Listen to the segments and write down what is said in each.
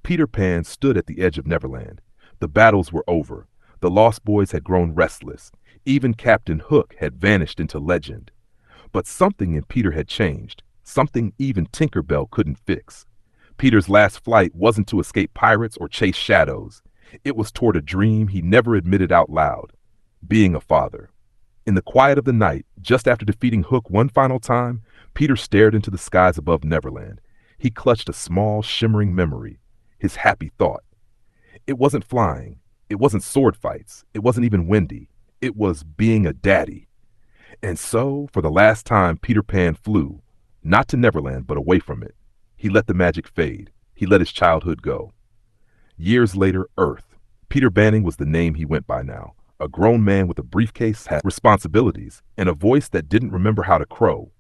Peter Pan stood at the edge of Neverland. The battles were over. The Lost Boys had grown restless. Even Captain Hook had vanished into legend. But something in Peter had changed, something even Tinker Bell couldn't fix. Peter's last flight wasn't to escape pirates or chase shadows. It was toward a dream he never admitted out loud, being a father. In the quiet of the night, just after defeating Hook one final time, Peter stared into the skies above Neverland. He clutched a small, shimmering memory, his happy thought. It wasn't flying. It wasn't sword fights. It wasn't even windy. It was being a daddy. And so, for the last time, Peter Pan flew, not to Neverland, but away from it. He let the magic fade. He let his childhood go. Years later, Earth. Peter Banning was the name he went by now. A grown man with a briefcase, had responsibilities, and a voice that didn't remember how to crow.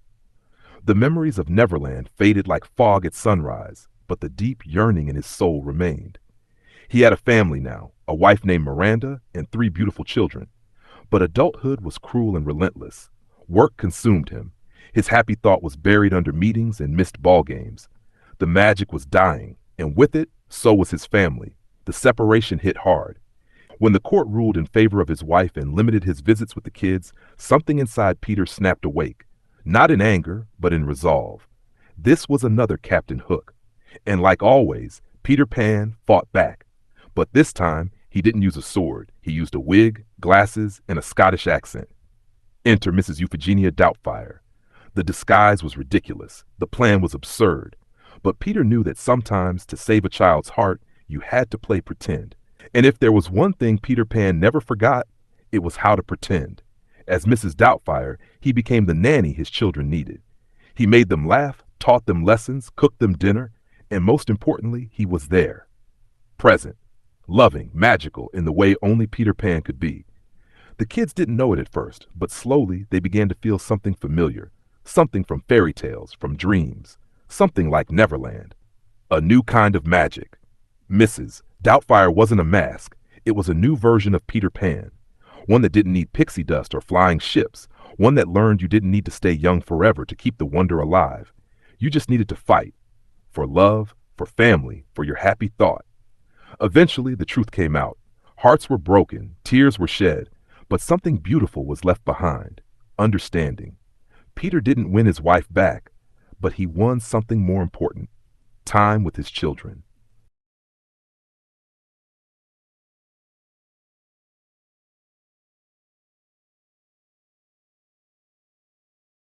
The memories of Neverland faded like fog at sunrise, but the deep yearning in his soul remained. He had a family now, a wife named Miranda and 3 beautiful children. But adulthood was cruel and relentless. Work consumed him. His happy thought was buried under meetings and missed ball games. The magic was dying, and with it, so was his family. The separation hit hard. When the court ruled in favor of his wife and limited his visits with the kids, something inside Peter snapped awake. Not in anger, but in resolve. This was another Captain Hook. And like always, Peter Pan fought back. But this time, he didn't use a sword. He used a wig, glasses, and a Scottish accent. Enter Mrs. Euphigenia Doubtfire. The disguise was ridiculous. The plan was absurd. But Peter knew that sometimes, to save a child's heart, you had to play pretend. And if there was one thing Peter Pan never forgot, it was how to pretend. As Mrs. Doubtfire, he became the nanny his children needed. He made them laugh, taught them lessons, cooked them dinner, and most importantly, he was there. Present. Loving, magical, in the way only Peter Pan could be. The kids didn't know it at first, but slowly they began to feel something familiar, something from fairy tales, from dreams, something like Neverland. A new kind of magic. Mrs. Doubtfire wasn't a mask. It was a new version of Peter Pan. One that didn't need pixie dust or flying ships. One that learned you didn't need to stay young forever to keep the wonder alive. You just needed to fight. For love, for family, for your happy thought. Eventually, the truth came out. Hearts were broken, tears were shed, but something beautiful was left behind. Understanding. Peter didn't win his wife back, but he won something more important. Time with his children.